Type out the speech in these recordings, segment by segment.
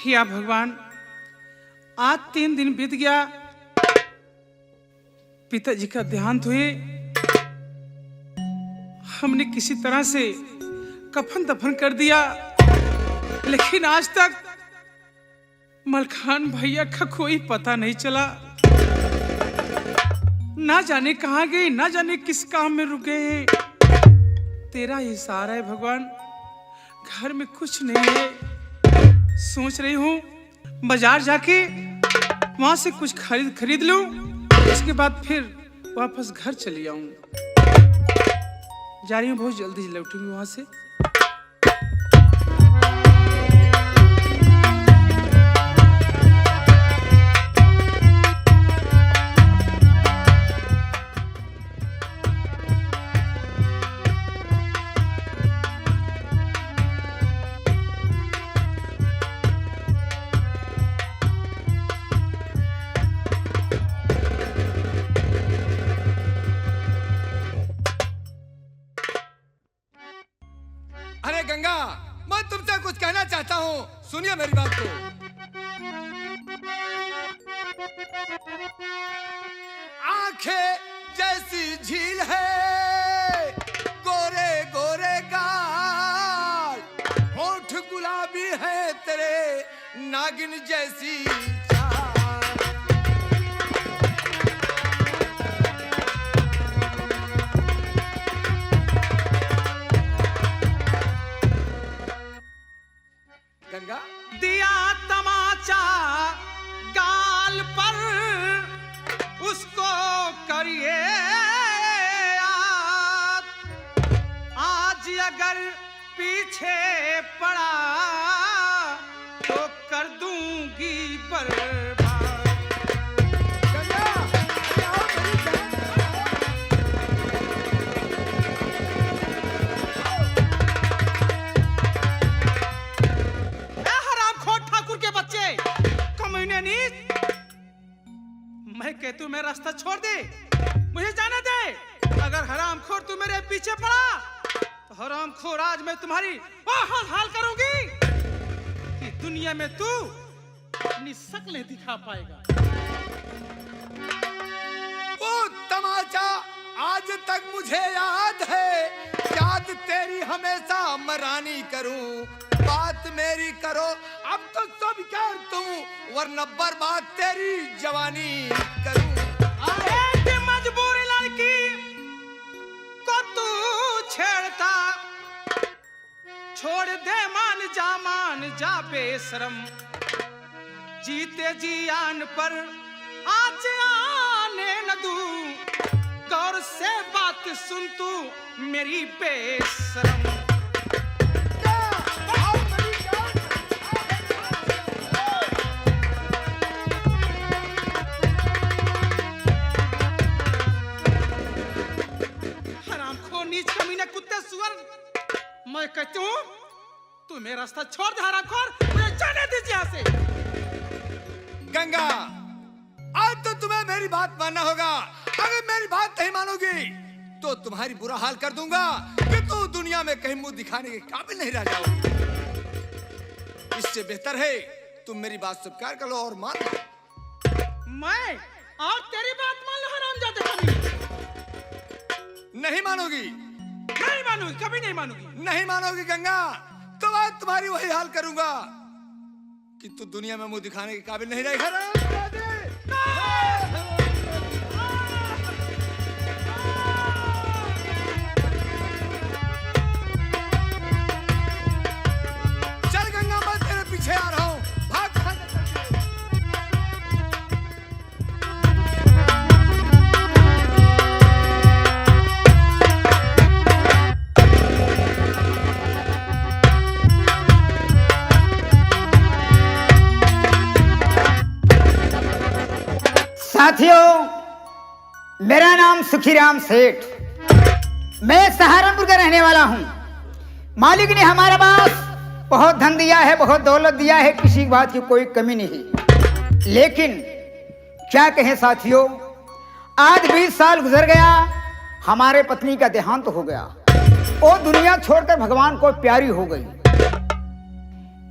या भगवान, आज 3 दिन बीत गया, पिताजी का देहांत हुए। हमने किसी तरह से कफन दफन कर दिया, लेकिन आज तक मलखान भैया का कोई पता नहीं चला। ना जाने कहाँ गए, ना जाने किस काम में रुक गए हैं। तेरा इशारा है भगवान, घर में कुछ नहीं है। सोच रही हूँ बाजार जाके वहां से कुछ खरीद लूं, उसके बाद फिर वापस घर चली आऊं। जा रही हूँ, बहुत जल्दी लौटूंगी वहां से। अरे गंगा, मैं तुमसे कुछ कहना चाहता हूँ, सुनिए मेरी बात को। आंखें जैसी झील है, गोरे गोरे गाल, होठ गुलाबी है तेरे, नागिन जैसी गंगा। दिया तमाचा गाल पर, उसको करिए याद। आज अगर पीछे पड़ा तो कर दूंगी बर्बाद। मैं कहती हूँ मेरा रास्ता छोड़ दे, मुझे जाने दे। अगर हरामखोर तू मेरे पीछे पड़ा तो हरामखोर आज मैं तुम्हारी वो हाल करूंगी कि दुनिया में तू अपनी शक्ल दिखा पाएगा। वो तमाचा आज तक मुझे याद है, याद तेरी हमेशा मरानी करूं। बात मेरी करो अब तो सब कर तू, वरना बर्बाद तेरी जवानी करूं। अरे मजबूरी लड़की को तू छेड़ता, छोड़ दे मान जा बेशरम। जीते जी आन पर आज आने न दूं, गौर से बात सुन तू मेरी बेशरम। मैं कहती हूँ तू मेरा रास्ता छोड़ दे हरामखोर, मुझे जाने दीजिए यहाँ से। गंगा, आज तो तुम्हें मेरी बात मानना होगा। अगर मेरी बात नहीं मानोगी तो तुम्हारी बुरा हाल कर दूंगा कि तू दुनिया में कहीं मुंह दिखाने के काबिल नहीं रह जाओगी। इससे बेहतर है तुम मेरी बात स्वीकार कर लो और मान लो। मैं और तेरी बात मान लो हरामजादे। नहीं मानोगी? नहीं मानूंगी, कभी नहीं मानूंगी। नहीं मानोगी गंगा, तो आज तुम्हारी वही हाल करूंगा कि तू दुनिया में मुंह दिखाने के काबिल नहीं रहेगा। चल गंगा, मैं तेरे पीछे आ रहा हूं, भाग। साथियों, मेरा नाम सुखीराम सेठ, मैं सहारनपुर का रहने वाला हूँ। मालिक ने हमारे पास बहुत धन दिया है, बहुत दौलत दिया है, किसी बात की कोई कमी नहीं। लेकिन क्या कहें साथियों, आज 20 साल गुजर गया, हमारे पत्नी का देहांत हो गया। वो दुनिया छोड़कर भगवान को प्यारी हो गई।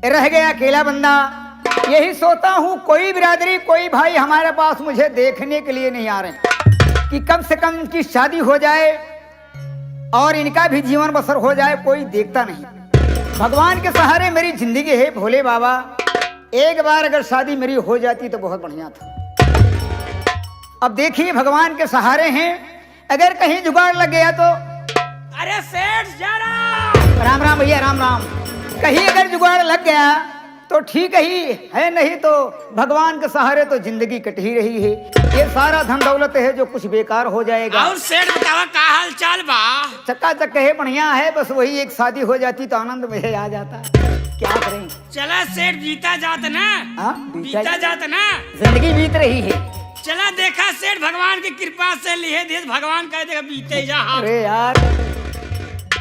रह गया अकेला बंदा, यही सोता हूँ कोई बिरादरी कोई भाई हमारे पास मुझे देखने के लिए नहीं आ रहे कि कम से कम इनकी शादी हो जाए और इनका भी जीवन बसर हो जाए। कोई देखता नहीं। भगवान के सहारे मेरी जिंदगी है भोले बाबा। एक बार अगर शादी मेरी हो जाती तो बहुत बढ़िया था। अब देखिए भगवान के सहारे हैं, अगर कहीं जुगाड़ लग गया तो। अरे सेठ जा रहा। राम राम भैया राम राम। कहीं अगर जुगाड़ लग गया तो ठीक ही है, नहीं तो भगवान के सहारे तो जिंदगी कट ही रही है। ये सारा धन दौलत है जो कुछ बेकार हो जाएगा। और सेठ बतावा का हाल चाल बा? चक्का है, बढ़िया है। बस वही एक शादी हो जाती तो आनंद मुझे आ जाता। क्या करें? चला सेठ बीता जात ना। हाँ, बीता जात ना। जिंदगी बीत रही है। चला देखा सेठ भगवान की कृपा से लिए देश भगवान कह देगा बीते जा। अरे यार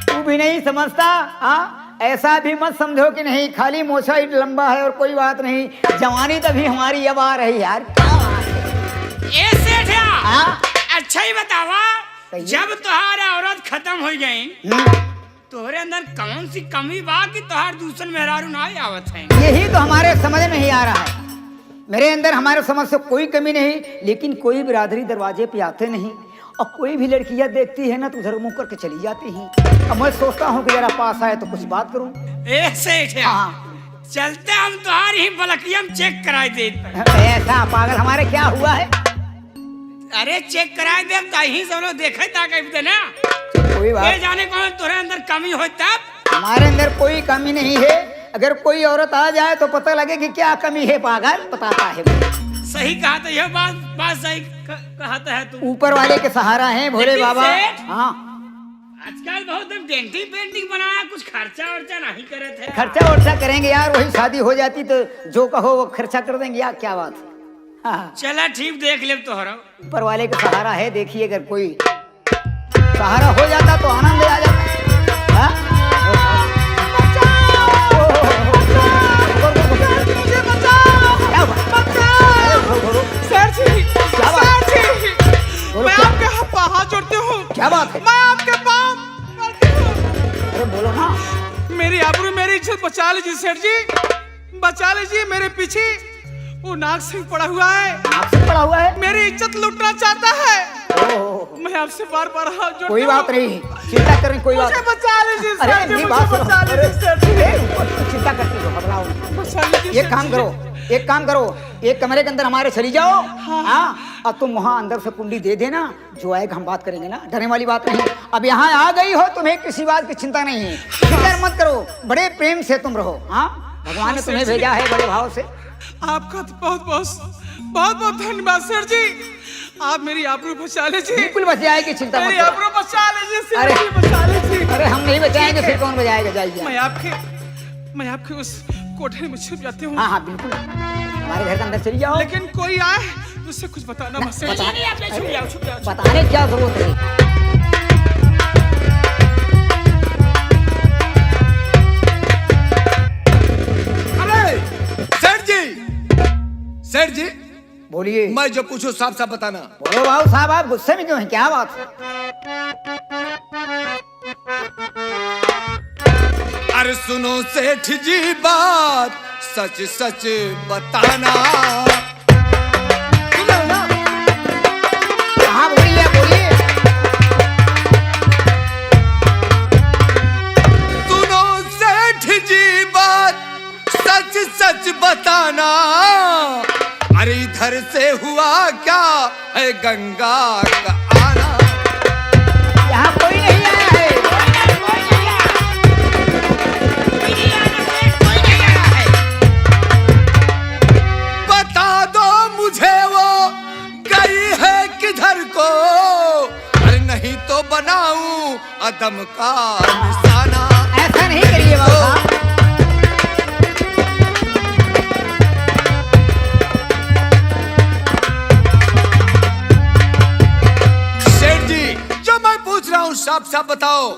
तू भी नहीं समझता। हाँ ऐसा भी मत समझो कि नहीं खाली मोछा ही लंबा है और कोई बात नहीं। जवानी तभी हमारी अब आ रही यार। क्या बात है? ए सेठ हाँ? अच्छा ही बतावा, कहिए। जब तुम्हारा औरत खत्म हो गई तोहरे अंदर कौन सी कमी बा कि तोहार दूसर मेहरारू ना आवत है? यही तो हमारे समझ में नहीं आ रहा है। मेरे अंदर हमारे समझ से कोई कमी नहीं, लेकिन कोई बिरादरी दरवाजे पे आते नहीं और कोई भी लड़कियां देखती है ना तो उधर मुंह करके चली जाती हैं। अब मैं सोचता हूँ कि जरा पास आए तो कुछ बात करूं। ए सेठ हाँ चलते हम तुम्हारी ही बलकियम चेक कराए दे। ऐसा पागल हमारे क्या हुआ है? अरे चेक कराए दे कहीं सब लोग देखे ताकि ना कोई ये बात जाने कौन तोरे अंदर कमी हो तब। हमारे अंदर कोई कमी नहीं है। अगर कोई औरत आ जाए तो पता लगे कि क्या कमी है। पागल बताता है। सही कहा तो यह बात सही कहता है तू। ऊपर वाले के सहारा है भोले लेकिन बाबा। सेठ, हाँ आजकल बहुत पेंटिंग बनाया, कुछ खर्चा वर्चा नहीं करे थे। खर्चा वर्चा करेंगे यार। वही शादी हो जाती तो जो कहो वो खर्चा कर देंगे यार। क्या बात है? हाँ चला ठीक देख ले तोहरा। ऊपर वाले का सहारा है। देखिए अगर कोई सहारा हो जाता तो आनंद आ जाता। हाँ? मैं आपके हाथ जोड़ती हूँ। क्या बात है? मैं आपके पाँव पड़ती हूँ। अरे बोलो ना। मेरी आबरू मेरी इज्जत बचा लीजिए सेठ जी, बचा लीजिए। मेरे पीछे वो नाग सिंह पड़ा हुआ है। आपसे पड़ा हुआ है? मेरी इज्जत लूटना चाहता है। ओह, मैं आपसे बार बार हाथ जोड़ती हूँ। कोई बात नहीं, चिंता करें कोई बात। मुझे बचा लीजिए अरे सेठ जी, मेरी मुझे बात सुनो। बचा लीजिए सेठ जी। अरे, चिंता करती हो, घबराओ नहीं। बचा लीजिए एक काम करो, एक काम करो, एक कमरे के अंदर हमारे चली जाओ। हाँ अब तुम वहाँ अंदर से कुंडी दे देना, जो आएगा हम बात करेंगे ना। डरने वाली बात नहीं। अब यहाँ आ गई हो, तुम्हें किसी बात की चिंता नहीं है। फिक्र मत करो, बड़े प्रेम से तुम रहो। हाँ भगवान ने तुम्हें भेजा है बड़े भाव से। आपका तो बहुत बहुत धन्यवाद सर जी। आप मेरी आबरू बचा लीजिए। बिल्कुल बच जाएगी, चिंता मत मेरी करो। आबरू बचा लीजिए सर अरे, जी, बचा लीजिए। अरे हम नहीं बचाएंगे फिर कौन बचाएगा? जाइए। मैं आपके उस कोठरी में छुप जाती हूँ। हाँ हाँ बिल्कुल, हमारे घर के अंदर चली जाओ। लेकिन कोई आए तो उससे कुछ बताना मत सर जी। बताने की क्या जरूरत है? सेठ जी बोलिए। मैं जो पूछूं साफ साफ बताना। बोलो बाबू साहब, आप गुस्से में क्यों हैं? क्या बात है? अरे सुनो सेठ जी बात सच सच बताना। हाँ बोलिए बोलिए। सुनो सेठ जी बात सच सच बताना। अरे इधर से हुआ क्या है गंगा का आना। यहाँ कोई नहीं आया है। बता दो मुझे वो गई है किधर को। अरे नहीं तो बनाऊं अदम का निशाना। ऐसा नहीं करिए बाबू साहब। पूछ रहा हूँ साफ साफ बताओ।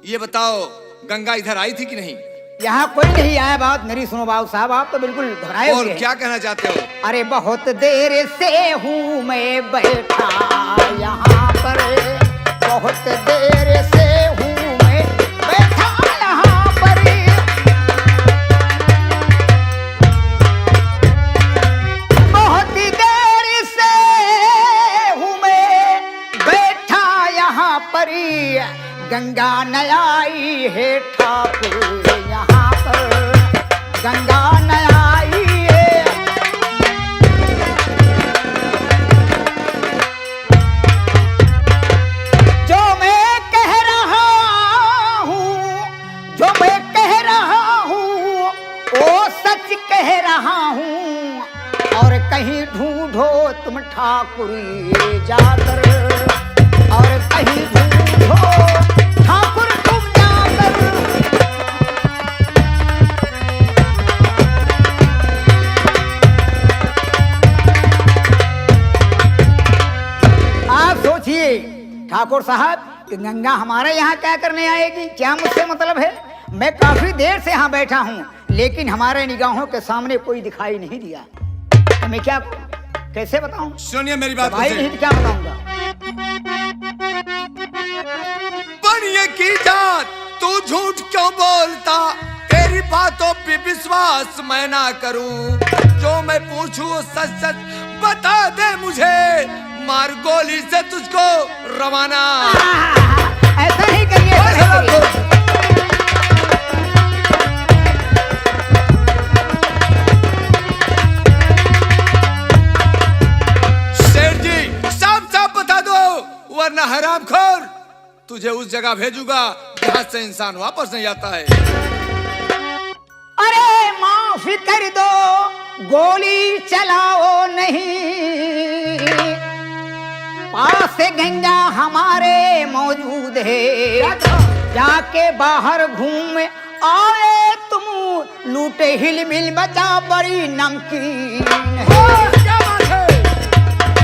ये बताओ गंगा इधर आई थी कि नहीं? यहाँ कोई नहीं आया। बात मेरी सुनो बाबू साहब, आप तो बिल्कुल घबराए और हुए हैं। क्या कहना चाहते हो? अरे बहुत देर से हूँ मैं बैठा यहाँ पर, बहुत देर से हूँ मैं बैठा यहाँ पर। गंगा न आई है ठाकुर यहाँ पर, गंगा न आई है। जो मैं कह रहा हूँ, जो मैं कह रहा हूँ वो सच कह रहा हूँ, और कहीं ढूंढो तुम ठाकुर जाकर, और कहीं ढूंढो ठाकुर तुम जाकर। आप सोचिए ठाकुर साहब कि गंगा हमारे यहाँ क्या करने आएगी, क्या मुझसे मतलब है? मैं काफी देर से यहाँ बैठा हूँ, लेकिन हमारे निगाहों के सामने कोई दिखाई नहीं दिया। तो मैं क्या कैसे बताऊं? सुनिए मेरी बात, भाई नहीं तो क्या बताऊंगा? बनिए की जात, तू झूठ क्यों बोलता? तेरी बातों पे विश्वास मैं ना करूं, जो मैं पूछूं सच सच बता दे मुझे, मार गोली से तुझको रवाना। ऐसा नहीं करिए, ऐसा नहीं करिए। वरना हरामखोर तुझे उस जगह भेजूंगा जहां से इंसान वापस नहीं आता है। अरे माफी कर दो, गोली चलाओ नहीं, पास से गंगा हमारे मौजूद है, जाके बाहर घूम आए तुम, लूटे हिल मिल बचा बड़ी नमकीन है। क्या बात है,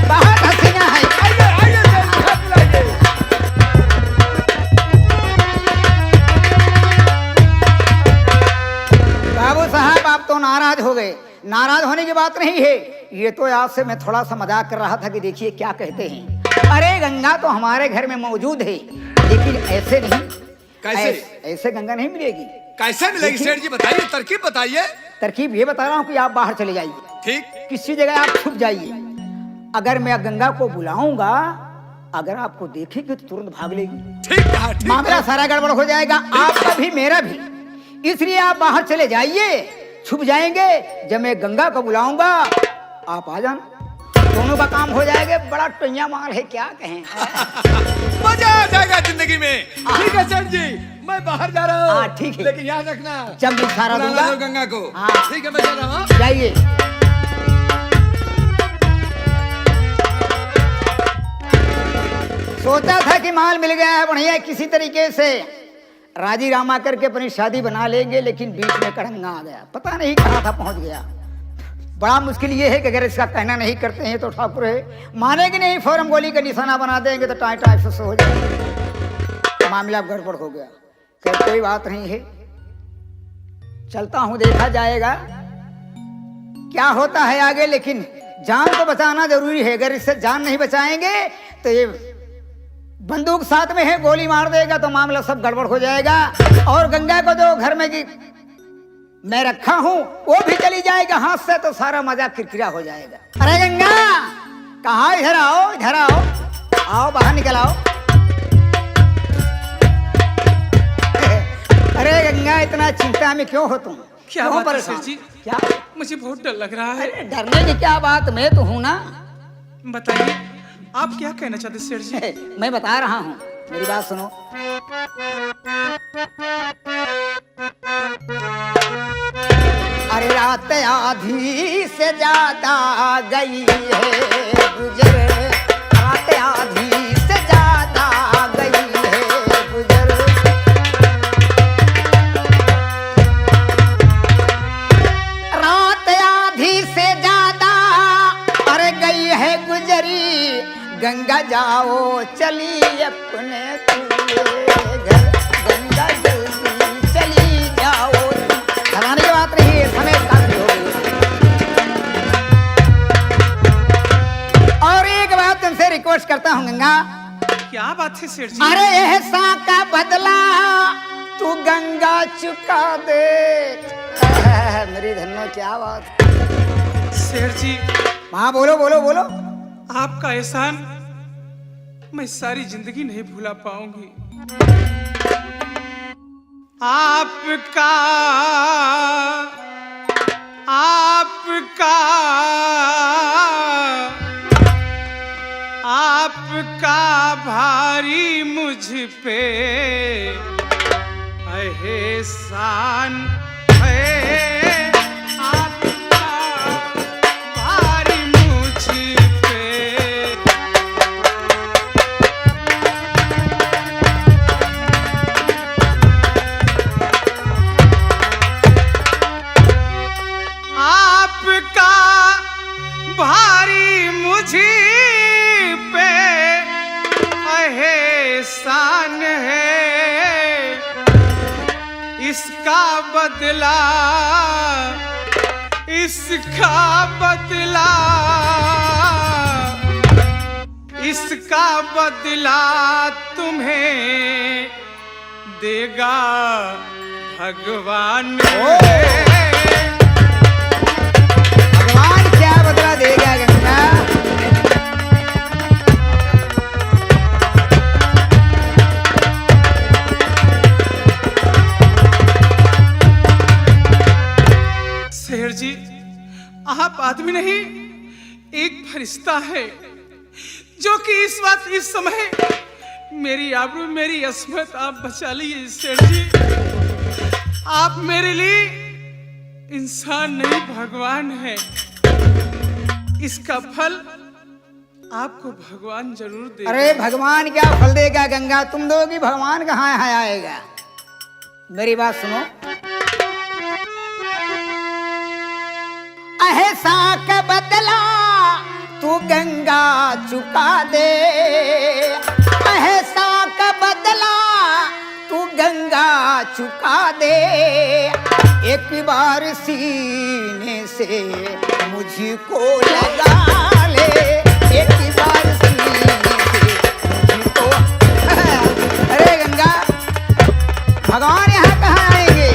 बहुत हसीना है। बाबू साहब आप तो नाराज हो गए। नाराज होने की बात नहीं है, ये तो आपसे मैं थोड़ा सा मजाक कर रहा था कि देखिए क्या कहते हैं। अरे गंगा तो हमारे घर में मौजूद है, लेकिन ऐसे नहीं। कैसे? ऐसे गंगा नहीं मिलेगी। कैसे मिलेगी सेठ जी, बताइए, तरकीब बताइए। तरकीब ये बता रहा हूँ कि आप बाहर चले जाइए, ठीक, किसी जगह आप छुप जाइए। अगर मैं गंगा को बुलाऊंगा, अगर आपको देखेगी तो तुरंत भाग लेगी। ठीक है, ठीक मामला है। सारा गड़बड़ हो जाएगा, आपका भी मेरा भी। इसलिए आप बाहर चले जाइए, छुप जाएंगे। जब मैं गंगा को बुलाऊंगा आप आ जाना, दोनों का काम हो जाएगा। बड़ा टैया माल है, क्या कहें। मजा आ जाएगा जिंदगी में। ठीक है सेठ जी, मैं बाहर जा रहा हूँ। हाँ ठीक है, लेकिन याद रखना जब भी सारा बुला दूंगा लो गंगा को। हाँ। ठीक है, मैं जा रहा हूँ। जाइए। सोचा था कि माल मिल गया है बढ़िया, किसी तरीके से राजी रामा करके अपनी शादी बना लेंगे, लेकिन बीच में कड़ंगा आ गया, पता नहीं कहाँ था पहुंच गया। बड़ा मुश्किल ये है कि अगर इसका कहना नहीं करते हैं तो ठाकुर है मानेगी नहीं, फौरन गोली का निशाना बना देंगे तो टाई टाई से हो जाएगा। मामला गड़बड़ हो गया। खैर कोई बात नहीं है, चलता हूं, देखा जाएगा क्या होता है आगे। लेकिन जान तो बचाना जरूरी है, अगर इससे जान नहीं बचाएंगे तो ये बंदूक साथ में है, गोली मार देगा तो मामला सब गड़बड़ हो जाएगा। और गंगा को जो घर में की मैं रखा हूं वो भी चली जाएगा हाथ से, तो सारा मजा किरकिरा हो जाएगा। अरे गंगा कहाँ, इधर आओ, इधर आओ, आओ बाहर निकल आओ। अरे गंगा इतना चिंता में क्यों हो तुम? क्या क्यों बात है परेशान? सेठ जी? क्या? मुझे बहुत डर लग रहा है। अरे डरने की क्या बात, मैं तो हूं ना। बताइए आप क्या कहना चाहते सेठ जी? मैं बता रहा हूँ, मेरी बात सुनो। अरे रात आधी से ज्यादा गई है गुजर, रात आधी से ज्यादा गई है गुजर, रात आधी से ज्यादा अरे गई है गुजरी, गंगा जाओ चली अपने घर, गंगा जल्दी चली जाओ। घबराने की बात नहीं है, समय काफी हो गई। और एक बात तुमसे रिक्वेस्ट करता हूँ गंगा। क्या बात है सेठ जी? अरे एहसान का बदला तू गंगा चुका दे। मेरी धन्नो क्या बात। सेठ जी हाँ बोलो बोलो बोलो। आपका एहसान मैं सारी जिंदगी नहीं भूला पाऊंगी। आपका आपका आपका भारी मुझ पे एहसान है, आपका भारी मुझ पे। आपका भारी मुझ पे एहसान है, इसका बदला इसका बदला इसका बदला तुम्हें देगा भगवान। भगवान क्या बदला देगा गंगा? शेर जी, आप आदमी नहीं, एक फरिश्ता है जो कि इस वक्त इस समय मेरी आबरू मेरी अस्मत आप बचा लिए। शेर जी, आप मेरे लिए इंसान नहीं भगवान है। इसका फल आपको भगवान जरूर देगा। अरे भगवान क्या फल देगा गंगा? तुम दोगी, भगवान कहाँ आएगा? मेरी बात सुनो। ऐसा का बदला तू गंगा चुका दे, ऐसा का बदला तू गंगा चुका दे। एक बार सीने से मुझको लगा ले, एक बार सीने से मुझको। अरे गंगा, भगवान यहाँ कहाँ आएंगे?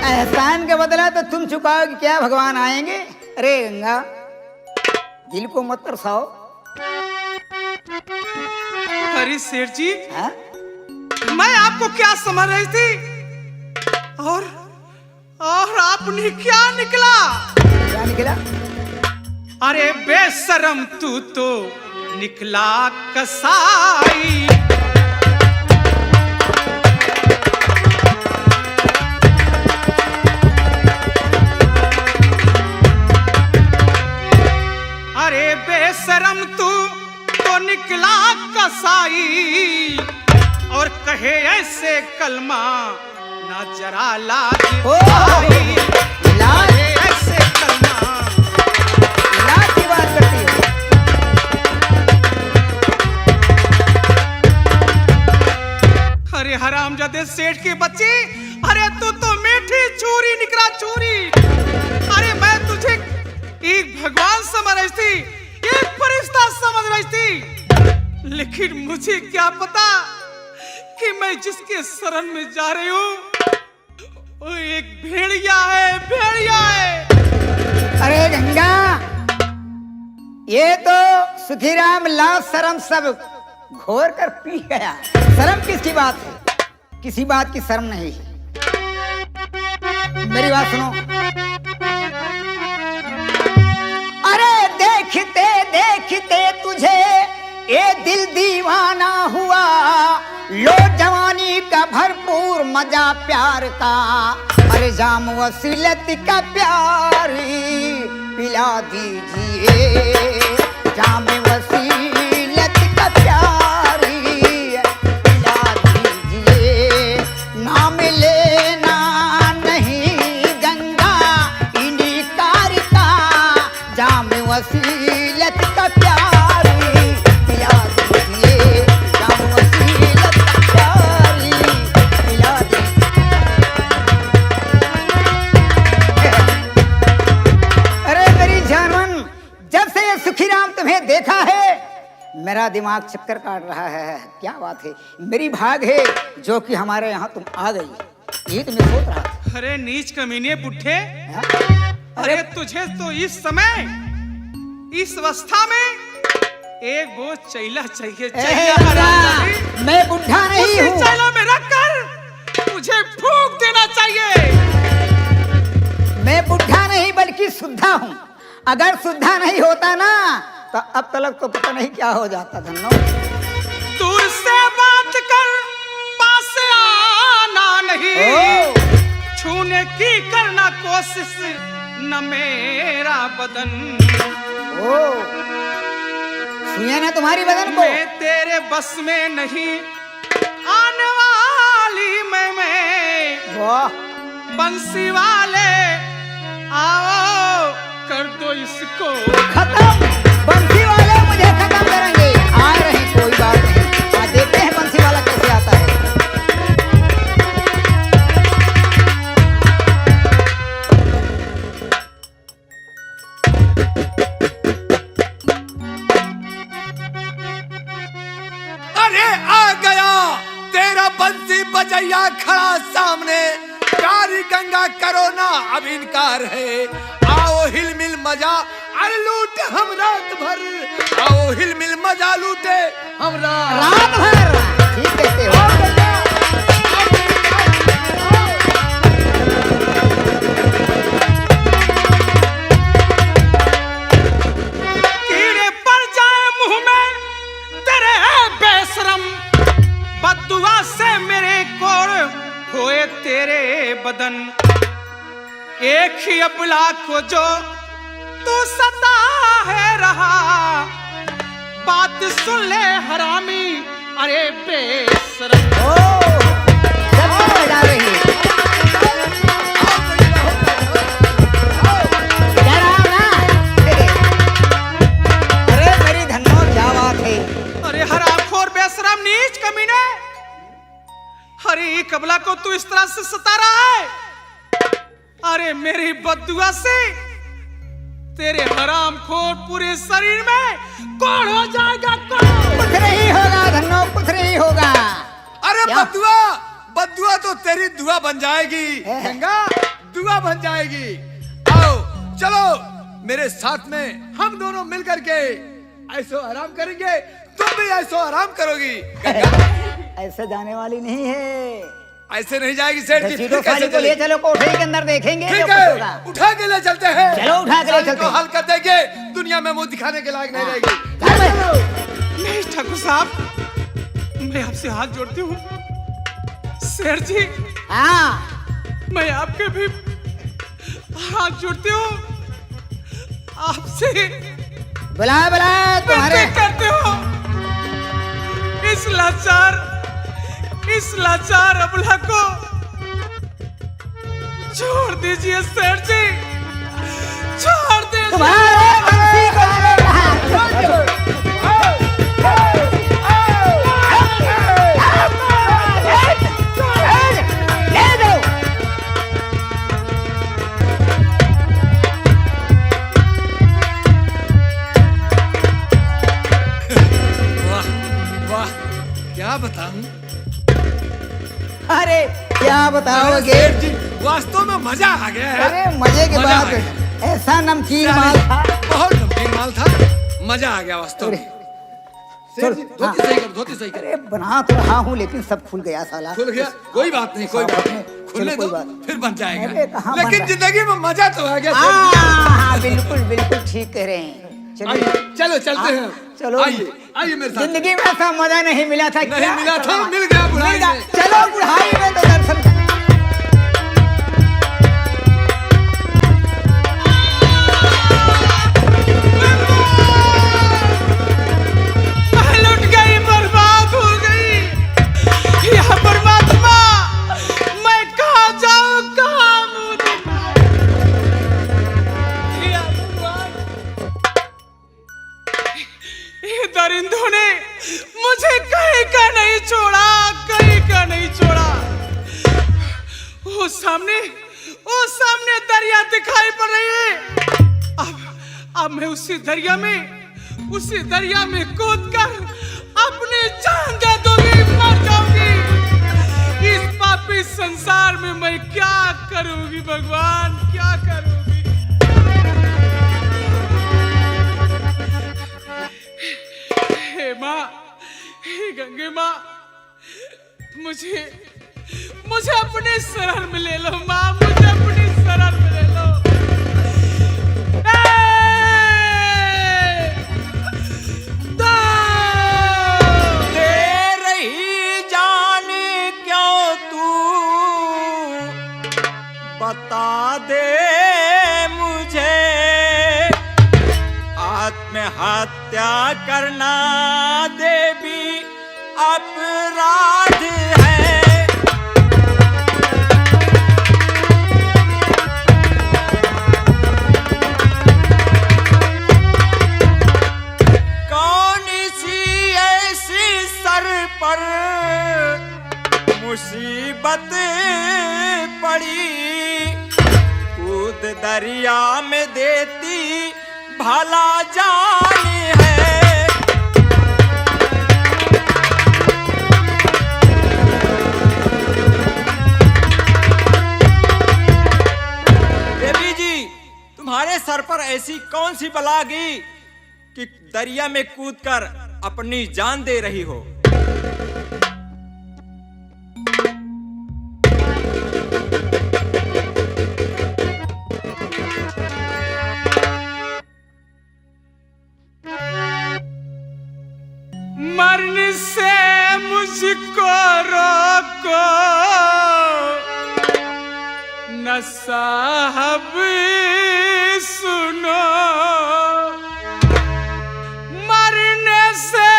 एहसान का बदला तो तुम चुकाओगे, क्या भगवान आएंगे? अरे गंगा, दिल को मत तरसाओ। अरे शेर जी, हाँ? मैं आपको क्या समझ रही थी और आपने क्या निकला? क्या निकला? अरे बेशरम तू तो निकला कसाई। अरे बेशरम तू तो निकला कसाई, और कहे ऐसे कलमा ना जरा लाज आई। लाज कहे ऐसे कलमा। लाज की बात करती हो? अरे हरामजादे सेठ की बच्ची, अरे तू तो मीठी चूरी निकला चूरी। अरे मैं तुझे एक भगवान समझ रही थी, एक फरिश्ता समझ रही थी, लेकिन मुझे क्या पता कि मैं जिसके शरण में जा रही हूँ वो एक भेड़िया है, भेड़िया है। अरे गंगा, ये तो सुखीराम लाज शर्म सब घोर कर पी गया। शर्म किसकी बात है? किसी बात की शर्म नहीं। मेरी बात सुनो। अरे देखते देखते तुझे ये दिल दीवाना हुआ, लो जवानी का भरपूर मजा प्यार का। अरे जाम वसीलत का प्यारी पिला दीजिए, जाम वसीलत का प्यारी पिला दीजिए। नाम लेना नहीं गंगा इनकार का, जाम वसीलत का प्यारी पिला दीजिए, जाम वसीलत का प्यारी पिला दीजिए। अरे मेरी जानवन, जब से ये सुखीराम तुम्हें देखा है मेरा दिमाग चक्कर काट रहा है। क्या बात है? मेरी भाग है जो कि हमारे यहाँ तुम आ गई, ये तो मैं सोच रहा था। अरे नीच कमीने बुढ़े, अरे तुझे तो इस समय, इस अवस्था में एक वो चैला चाहिए, मैं बुढ़ा नहीं हूँ। चैला में रखकर मुझे फूंक देना चाहिए। मैं बुढ़ा नहीं बल्कि शुद्धा हूँ। अगर शुद्धा नहीं होता ना तो अब तक तो पता नहीं क्या हो जाता। धन्नो दूर से बात कर, पास आना नहीं, छूने की करना कोशिश न मेरा बदन। छुए ना तुम्हारी बदन को। मैं तेरे बस में नहीं आने वाली, मैं वाह बंसी वाले आओ कर दो इसको खत्म। बंसी वाले मुझे खत्म करेंगे। आ रहे कोई बात नहीं, आज देखते हैं बंसी वाला कैसे आता है। अरे आ गया तेरा बंसी बजैया खड़ा सामने। प्यारी गंगा करो ना अब इनकार है। आओ हिलमिल मजा अरे लूटे हम रात भर। आओ हिलमिल मजा लूटे हम रात भर। ठीक कहते हो। कीड़े पड़ जाए मुंह में तेरे बेशरम, बद्दुआ से मेरे कोर होए तेरे बदन। एक ही अबला को जो तू सता है रहा, बात सुन ले हरामी अरे बेशरम। सब बजा रही है। अरे मेरी धन्नो क्या बात है। अरे हरामखोर बेशरम नीच कमीने, अरे कबला को तू इस तरह से सता रहा है। अरे मेरी बद्दुआ से तेरे हरामखोर पूरे शरीर में कौन हो जाएगा। कुछ नहीं होगा धन्नो, कुछ नहीं होगा। अरे बद्दुआ, बद्दुआ तो तेरी दुआ बन जाएगी गंगा, दुआ बन जाएगी। आओ चलो मेरे साथ में, हम दोनों मिल करके ऐसो आराम करेंगे। तुम भी ऐसो आराम करोगी गंगा। ऐसे जाने वाली नहीं है। ऐसे नहीं जाएगी सेठ जी। सीधो खाली को ले चलो, कोठरी के अंदर देखेंगे जो ठीक कुछ है, होगा। उठा के ले चलते हैं। चलो उठा के ले चलते को हैं। हल कर देंगे। दुनिया में मुंह दिखाने के लायक नहीं रहेगी। नहीं ठाकुर साहब, मैं आपसे हाथ जोड़ती हूँ। शेर जी, हाँ मैं आपके भी हाथ जोड़ती हूँ। आपसे बुला बुला तुम्हारे करते हो। इस लाचार अबला को छोड़ दीजिए शेर जी, छोड़ दीजिए। तुम्हारे बंसी को ले दो। वाह वाह, क्या बताऊं। अरे क्या बताओगे। सेठ जी वास्तव में मजा आ गया है। अरे मजे के मजा आ बाद गया। ऐसा नमकीन माल था। बहुत नमकीन माल था, मजा आ गया वास्तव में। सेठ जी हाँ। धोती सही कर, धोती सही कर। अरे बना तो रहा हूँ लेकिन सब खुल गया साला। खुल गया, कोई बात नहीं, कोई बात नहीं, चलो, खुलने कोई दो बात। फिर बन अरे जाएगा। कहाँ बन लेकिन रहा? जिंदगी में मजा तो आ गया सेठ जी। हाँ बिल्कुल बिल्कुल ठीक कह रहे हैं। आइए, चलिए चलो चलते हैं। चलो आइए आइए मेरे साथ। जिंदगी में ऐसा मजा नहीं मिला था। नहीं क्या मिला था, करना? मिल गया बुढ़ाई मिल गया। में। चलो बुढ़ाई में तो दर्शन कर। लुट गई, बर्बाद हो गई। यह परमात्मा, मैं कहाँ जाऊँ, कहाँ मुँह दिखाऊं? या भगवान, ये दरिंदों ने मुझे कहीं का नहीं छोड़ा, कहीं का नहीं छोड़ा। वो सामने दरिया दिखाई पड़ रही है। अब मैं उसी दरिया में कूदकर अपनी जान दे दूंगी, मर जाऊंगी। इस पापी संसार में मैं क्या करूंगी भगवान, क्या करूंगी। माँ, हे गंगे माँ, मुझे अपने शरण में ले लो माँ, मुझे अपनी शरण में ले लो। दे रही जान क्यों तू, बता दे मुझे। आत्महत्या करना देवी अपराध है। कौन सी ऐसी सर पर मुसीबत पड़ी, कूद दरिया में देती भला जान है। देवी जी, तुम्हारे सर पर ऐसी कौन सी बला गिरी कि दरिया में कूदकर अपनी जान दे रही हो? मरने से मुझको रोको न साहब, सुनो। मरने से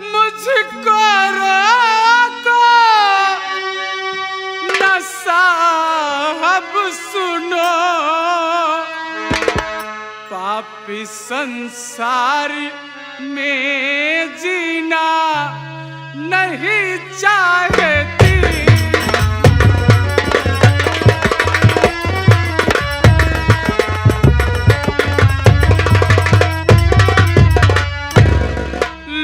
मुझको रोको न साहब, सुनो। पापी संसार में जीना नहीं चाहती।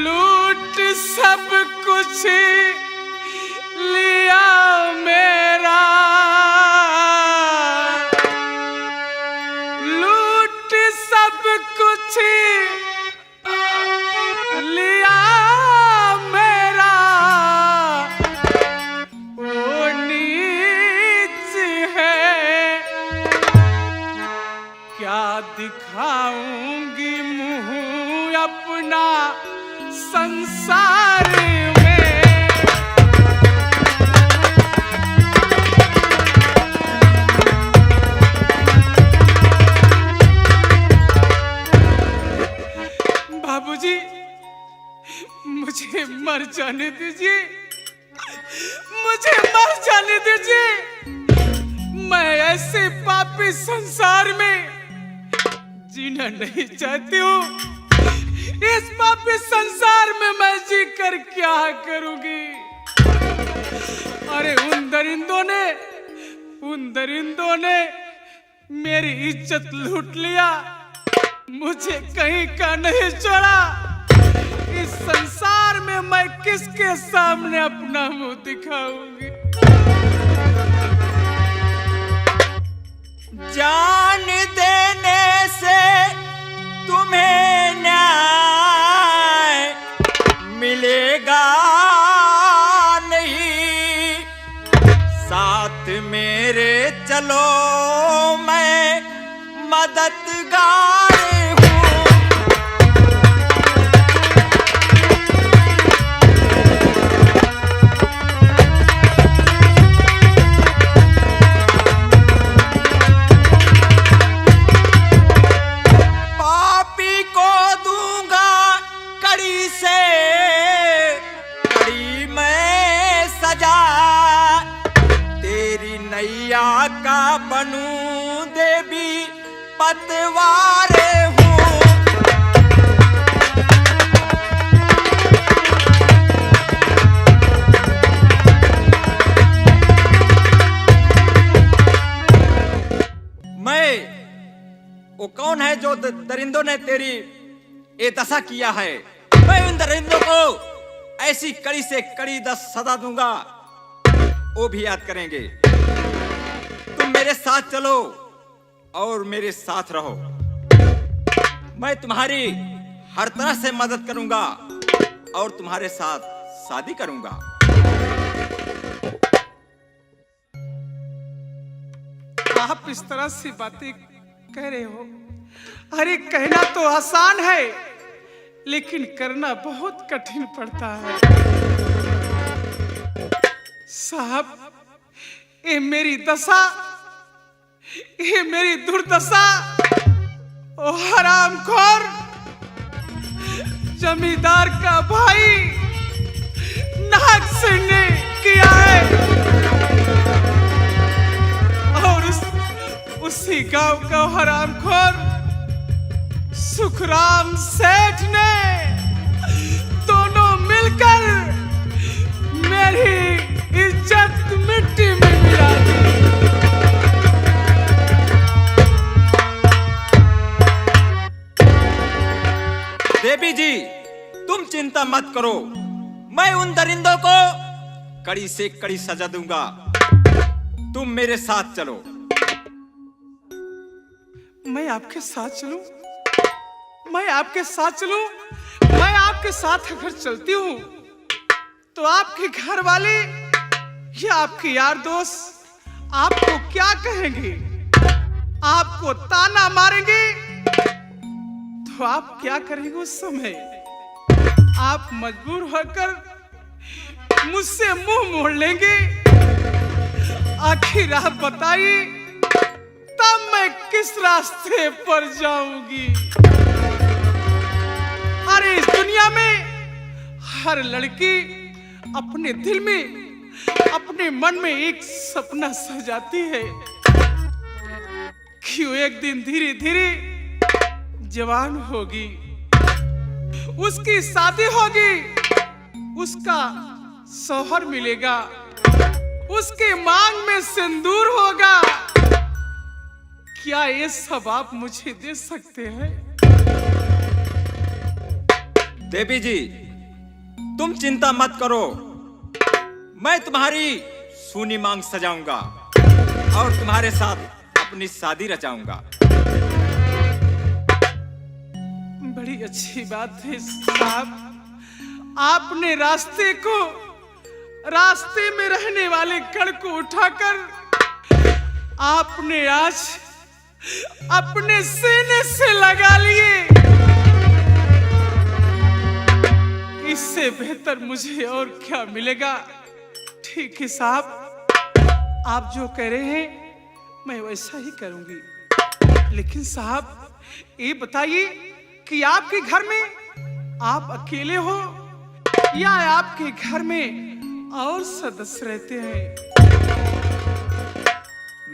लूट सब कुछ लिया मेरा, लूट सब कुछ लिया मेरा। वो नीच है, क्या दिखाऊंगी मुंह अपना संसार में। बाबूजी, मुझे मर जाने दीजिए, मुझे मर जाने दीजिए। मैं ऐसे पापी संसार में जीना नहीं चाहती हूँ। इस पापी संसार में मैं जी कर क्या करूंगी? अरे उन दरिंदों ने मेरी इज्जत लूट लिया, मुझे कहीं का नहीं छोड़ा। इस संसार में मैं किसके सामने अपना मुंह दिखाऊंगी? जान देने से तुम्हें न्याय मिलेगा नहीं, साथ मेरे चलो मैं मददगार हूँ। पापी को दूंगा कड़ी से कड़ी मैं सजा, तेरी नैया का बनूं देवी पतवार हूँ। वो कौन है जो दरिंदों ने तेरी ये दशा किया है? मैं उन दरिंदों को ऐसी कड़ी से कड़ी सजा दूंगा, वो भी याद करेंगे। तुम मेरे साथ चलो और मेरे साथ रहो। मैं तुम्हारी हर तरह से मदद करूंगा और तुम्हारे साथ शादी करूंगा। आप इस तरह से बातें कह रहे हो? अरे कहना तो आसान है, लेकिन करना बहुत कठिन पड़ता है। साहब, ये मेरी दशा, ये मेरी दुर्दशा ओ हरामखोर जमींदार का भाई नाग सिंह ने किया है, और उसी गांव का हरामखोर सुखराम सेठ ने दोनों मिलकर मेरी इज्जत मिट्टी में मिला दी। देवी जी, तुम चिंता मत करो, मैं उन दरिंदों को कड़ी से कड़ी सजा दूंगा। तुम मेरे साथ चलो। मैं आपके साथ चलूं? मैं आपके साथ चलूं? मैं आपके साथ अगर चलती हूं तो आपके घर वाले या आपके यार दोस्त आपको क्या कहेंगे? आपको ताना मारेंगे तो आप क्या करेंगे उस समय? आप मजबूर होकर मुझसे मुंह मोड़ लेंगे। आखिर आप बताइए, तब मैं किस रास्ते पर जाऊंगी? अरे इस दुनिया में हर लड़की अपने दिल में, अपने मन में एक सपना सजाती है कि वो एक दिन धीरे धीरे जवान होगी, उसकी शादी होगी, उसका शौहर मिलेगा, उसके मांग में सिंदूर होगा। क्या ये सब आप मुझे दे सकते हैं? देवी जी, तुम चिंता मत करो, मैं तुम्हारी सूनी मांग सजाऊंगा और तुम्हारे साथ अपनी शादी रचाऊंगा। बड़ी अच्छी बात है साहब, आपने रास्ते में रहने वाले कण को उठाकर आपने आज अपने सीने से लगा लिए। इससे बेहतर मुझे और क्या मिलेगा? ठीक है साहब, आप जो कह रहे हैं मैं वैसा ही करूंगी। लेकिन साहब ये बताइए कि आपके घर में आप अकेले हो या आपके घर में और सदस्य रहते हैं?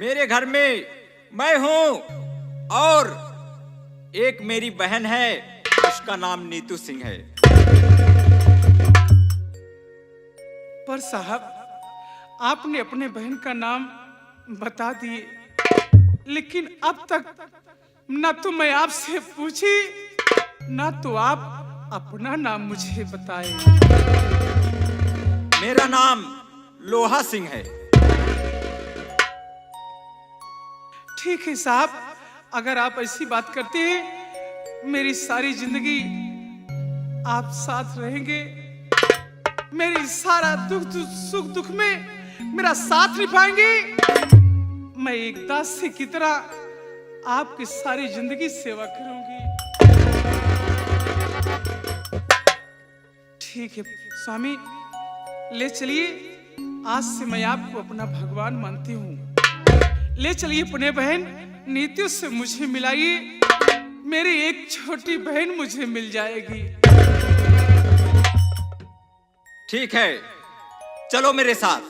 मेरे घर में मैं हूं और एक मेरी बहन है, उसका नाम नीतू सिंह है। पर साहब, आपने अपने बहन का नाम बता दिए, लेकिन अब तक न तो मैं आपसे पूछी, न तो आप अपना नाम मुझे बताए। मेरा नाम लोहा सिंह है। ठीक है साहब, अगर आप ऐसी बात करते हैं, मेरी सारी जिंदगी आप साथ रहेंगे, मेरी सारा सुख दुख में मेरा साथ निभाएंगे, मैं एक दासी की तरह आपकी सारी जिंदगी सेवा करूंगी। ठीक है स्वामी, ले चलिए, आज से मैं आपको अपना भगवान मानती हूँ। ले चलिए अपने बहन नीतू से मुझे मिलाइए, मेरी एक छोटी बहन मुझे मिल जाएगी। ठीक है, चलो मेरे साथ।